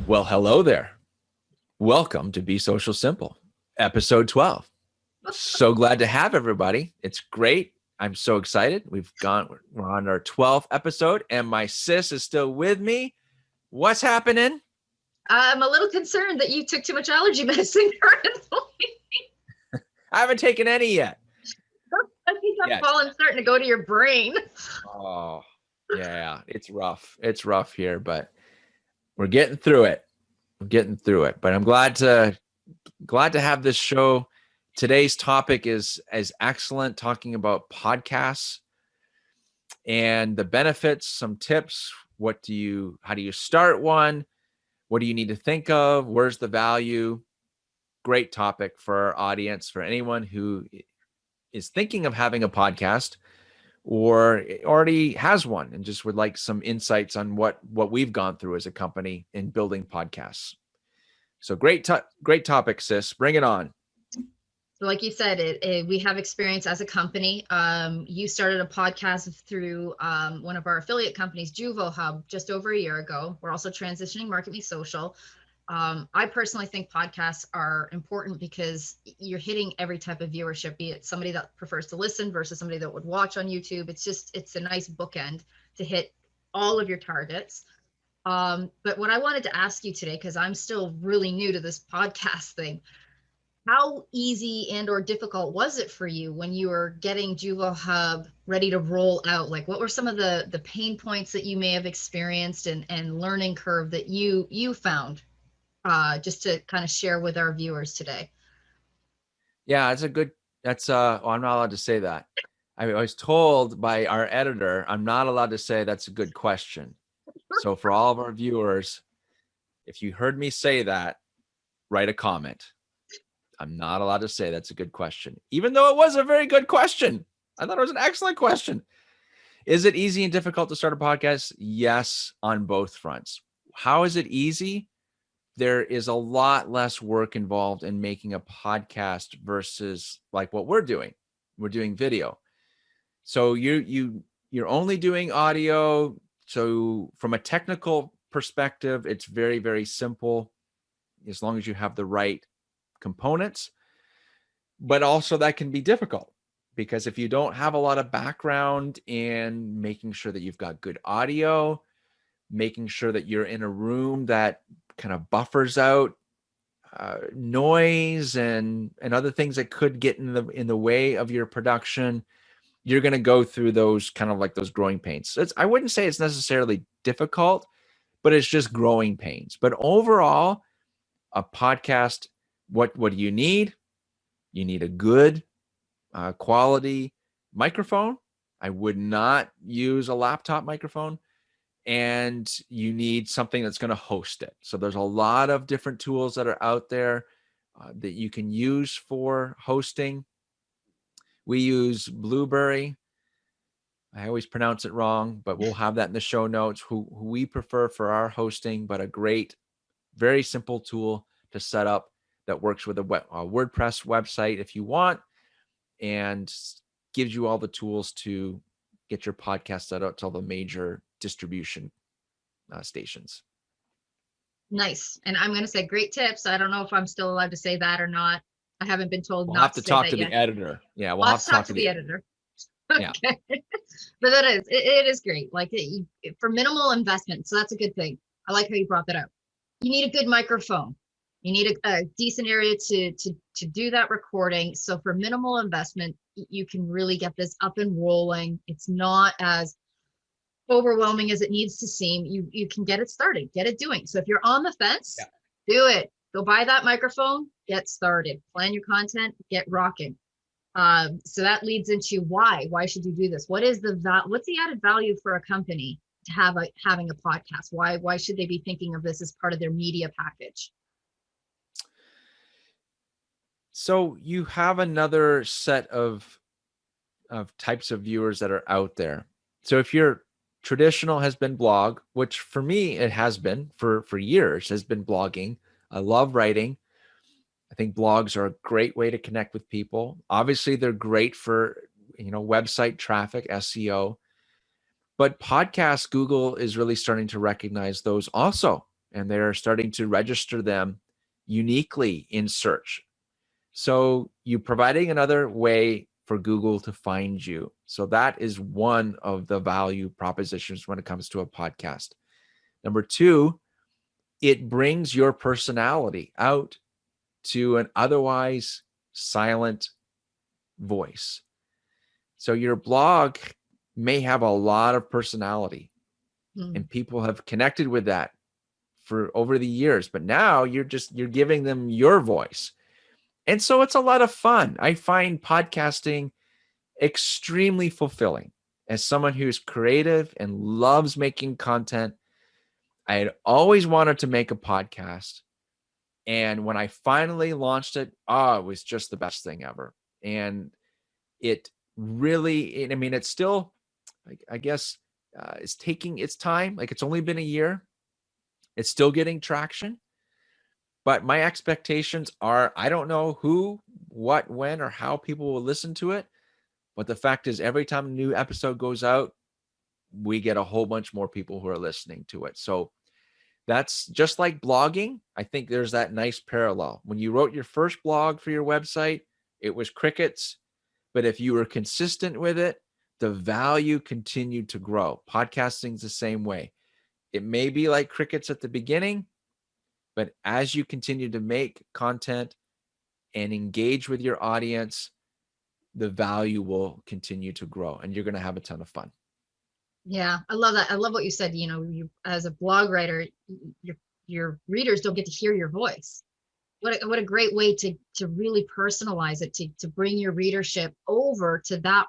Well, hello there. Welcome to Be Social Simple, episode 12. So glad to have everybody. It's great. I'm so excited. We're on our 12th episode, and my sis is still with me. What's happening? I'm a little concerned that you took too much allergy medicine currently. I haven't taken any yet. I think that pollen's starting to go to your brain. Oh, yeah. It's rough. It's rough here, but we're getting through it. But I'm glad to have this show. Today's topic is excellent, talking about podcasts and the benefits, some tips. How do you start one? What do you need to think of? Where's the value? Great topic for our audience, for anyone who is thinking of having a podcast or already has one and just would like some insights on what we've gone through as a company in building podcasts. So great topic, sis. Bring it on. Like you said, we have experience as a company. You started a podcast through one of our affiliate companies, Juvo Hub, just over a year ago. We're also transitioning Market Me Social. I personally think podcasts are important because you're hitting every type of viewership, be it somebody that prefers to listen versus somebody that would watch on YouTube. It's a nice bookend to hit all of your targets. But what I wanted to ask you today, because I'm still really new to this podcast thing, how easy and or difficult was it for you when you were getting Juvo Hub ready to roll out? Like, what were some of the pain points that you may have experienced and learning curve that you found, just to kind of share with our viewers today? Yeah, I'm not allowed to say that. I was told by our editor, I'm not allowed to say that's a good question. So for all of our viewers, if you heard me say that, write a comment. I'm not allowed to say that's a good question, even though it was a very good question. I thought it was an excellent question. Is it easy and difficult to start a podcast? Yes, on both fronts. How is it easy? There is a lot less work involved in making a podcast versus like what we're doing. We're doing video. So you're only doing audio. So from a technical perspective, it's very, very simple as long as you have the right components. But also that can be difficult because if you don't have a lot of background in making sure that you've got good audio, making sure that you're in a room that kind of buffers out noise and other things that could get in the way of your production, you're going to go through those kind of like those growing pains. I wouldn't say it's necessarily difficult, but it's just growing pains. But overall, a podcast, what do you need? You need a good quality microphone. I would not use a laptop microphone. And you need something that's going to host it. So there's a lot of different tools that are out there that you can use for hosting. We use Blueberry. I always pronounce it wrong, but we'll have that in the show notes, who we prefer for our hosting, but a great, very simple tool to set up that works with a WordPress website if you want, and gives you all the tools to get your podcast set up to all the major distribution stations. Nice. And I'm going to say great tips. I don't know if I'm still allowed to say that or not. I haven't been told we'll not have to to talk say to that the yet. editor. Yeah, we'll have to talk to the editor. Okay. Yeah. But it is great. Like for minimal investment. So that's a good thing. I like how you brought that up. You need a good microphone. You need a decent area to do that recording. So for minimal investment, you can really get this up and rolling. It's not as overwhelming as it needs to seem. You can get it started, get it doing. So if you're on the fence, do it. Go buy that microphone, get started, plan your content, get rocking. So that leads into why should you do this? What's the added value for a company to having a podcast? Why should they be thinking of this as part of their media package? So you have another set of types of viewers that are out there. So if you're traditional, has been blog, which for me, it has been for years, has been blogging. I love writing. I think blogs are a great way to connect with people. Obviously, they're great for, website traffic, SEO. But podcasts, Google is really starting to recognize those also and they're starting to register them uniquely in search. So you providing another way for Google to find you. So that is one of the value propositions when it comes to a podcast. Number two, it brings your personality out to an otherwise silent voice. So your blog may have a lot of personality, and people have connected with that for over the years, but now you're giving them your voice. And so it's a lot of fun. I find podcasting extremely fulfilling. As someone who's creative and loves making content, I had always wanted to make a podcast. And when I finally launched it, it was just the best thing ever. And it really, I mean, it's still, I guess, it's taking its time. Like, it's only been a year. It's still getting traction. But my expectations are, I don't know who, what, when, or how people will listen to it. But the fact is, every time a new episode goes out, we get a whole bunch more people who are listening to it. So that's just like blogging. I think there's that nice parallel. When you wrote your first blog for your website, it was crickets. But if you were consistent with it, the value continued to grow. Podcasting's the same way. It may be like crickets at the beginning, but as you continue to make content and engage with your audience, the value will continue to grow, and you're going to have a ton of fun. Yeah, I love that. I love what you said. You as a blog writer, your readers don't get to hear your voice. What a great way to really personalize it, to bring your readership over to that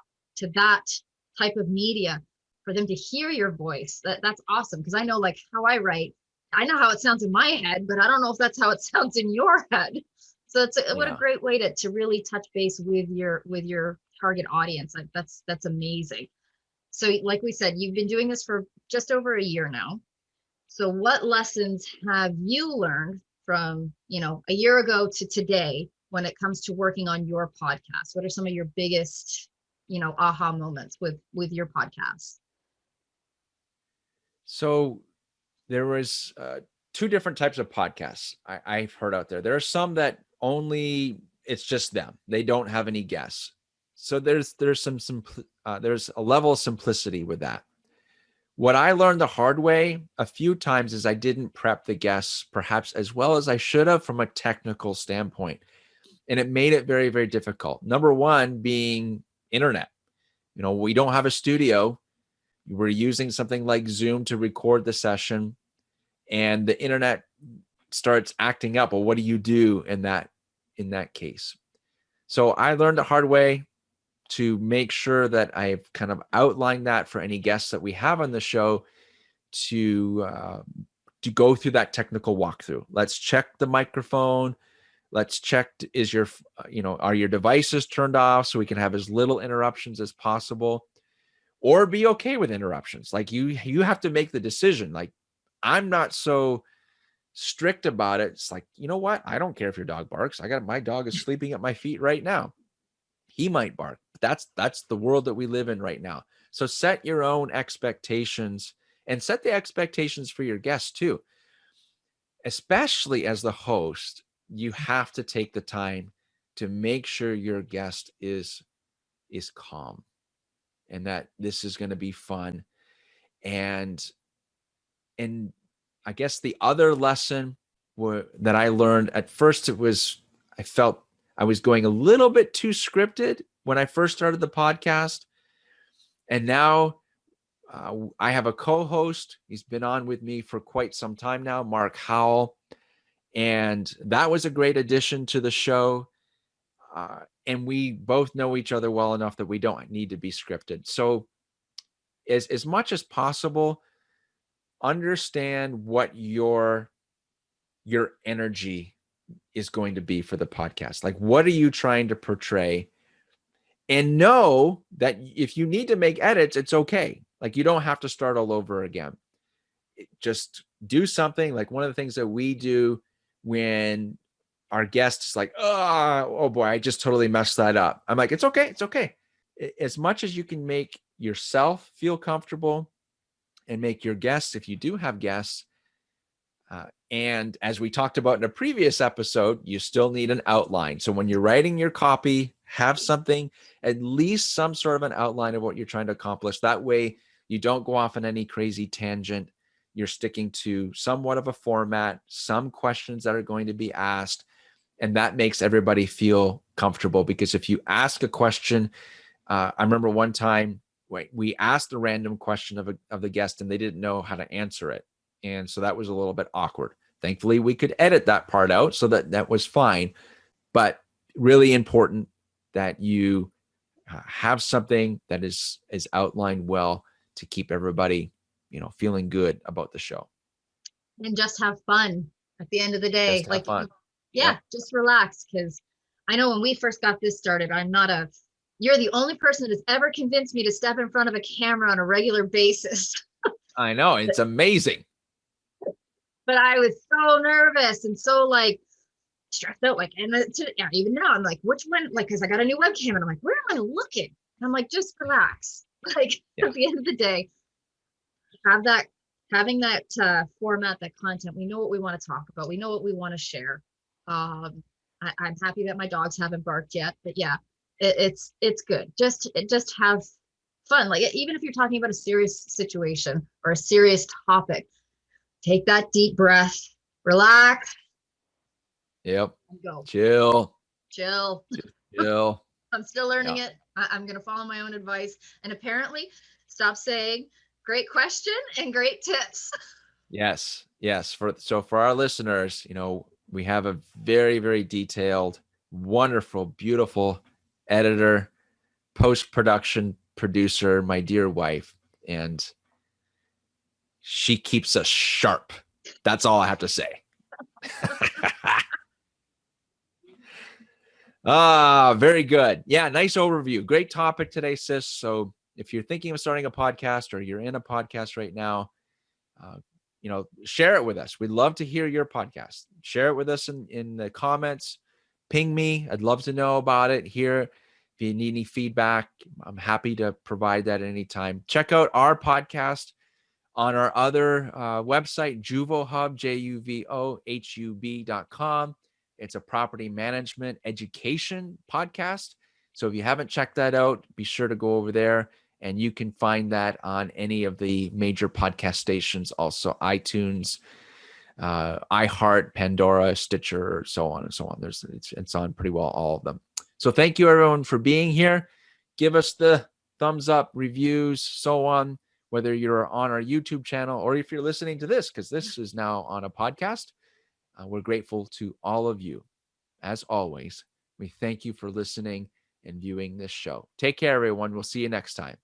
type of media, for them to hear your voice. That's awesome, because I know, like, how I write, I know how it sounds in my head, but I don't know if that's how it sounds in your head. So what a great way to really touch base with your target audience. Like, that's amazing. So like we said, you've been doing this for just over a year now. So what lessons have you learned from, a year ago to today when it comes to working on your podcast? What are some of your biggest, aha moments with your podcast? So there was two different types of podcasts I've heard out there. There are some that only it's just them. They don't have any guests. So there's a level of simplicity with that. What I learned the hard way a few times is I didn't prep the guests perhaps as well as I should have from a technical standpoint. And it made it very, very difficult. Number one being internet. We don't have a studio. We're using something like Zoom to record the session, and the internet starts acting up. Well, what do you do in that case? So I learned the hard way to make sure that I've kind of outlined that for any guests that we have on the show to go through that technical walkthrough. Let's check the microphone. Let's check, are your devices turned off so we can have as little interruptions as possible, or be okay with interruptions. Like, you have to make the decision. Like, I'm not so strict about it. It's like, you know what? I don't care if your dog barks. My dog is sleeping at my feet right now. He might bark. But that's the world that we live in right now. So set your own expectations, and set the expectations for your guests too. Especially as the host, you have to take the time to make sure your guest is calm, and that this is going to be fun. And I guess the other lesson that I learned at first, I felt I was going a little bit too scripted when I first started the podcast. And now I have a co-host. He's been on with me for quite some time now, Mark Howell. And that was a great addition to the show. And we both know each other well enough that we don't need to be scripted. So as much as possible, understand what your energy is going to be for the podcast. Like, what are you trying to portray? And know that if you need to make edits, it's okay. Like, you don't have to start all over again. Just do something. Like, one of the things that we do when our guest is like, oh boy, I just totally messed that up. I'm like, it's okay. It's okay. As much as you can make yourself feel comfortable and make your guests, if you do have guests, And as we talked about in a previous episode, you still need an outline. So when you're writing your copy, have something, at least some sort of an outline of what you're trying to accomplish. That way you don't go off on any crazy tangent. You're sticking to somewhat of a format, some questions that are going to be asked, and that makes everybody feel comfortable. Because if you ask a question, I remember one time we asked a random question of the guest and they didn't know how to answer it. And so that was a little bit awkward. Thankfully, we could edit that part out, so that was fine. But really important that you have something that is outlined well to keep everybody, feeling good about the show. And just have fun at the end of the day. Just have fun. Yeah, Yep. just relax. Because I know when we first got this started, you're the only person that has ever convinced me to step in front of a camera on a regular basis. I know. It's amazing. But I was so nervous and so like stressed out. Like, and yeah, even now I'm like, which one? Like, because I got a new webcam and I'm like, where am I looking? And I'm like, just relax. Like at the end of the day, having that format, that content. We know what we want to talk about. We know what we want to share. I'm happy that my dogs haven't barked yet, but yeah, it's good. Just have fun. Like even if you're talking about a serious situation or a serious topic, take that deep breath, relax. Yep. And go. Chill. I'm still learning it. I'm going to follow my own advice. And apparently stop saying great question and great tips. Yes. For our listeners, we have a very, very detailed, wonderful, beautiful editor, post-production producer, my dear wife, and she keeps us sharp. That's all I have to say. Very good. Yeah, nice overview. Great topic today, sis. So if you're thinking of starting a podcast or you're in a podcast right now, share it with us. We'd love to hear your podcast. Share it with us in the comments. Ping me. I'd love to know about it here. If you need any feedback, I'm happy to provide that at any time. Check out our podcast on our other website, JuvoHub, JuvoHub.com. It's a property management education podcast. So if you haven't checked that out, be sure to go over there, and you can find that on any of the major podcast stations, also iTunes, iHeart, Pandora, Stitcher, so on and so on. It's on pretty well all of them. So thank you everyone for being here. Give us the thumbs up, reviews, so on, whether you're on our YouTube channel or if you're listening to this, because this is now on a podcast. We're grateful to all of you. As always, we thank you for listening and viewing this show. Take care, everyone. We'll see you next time.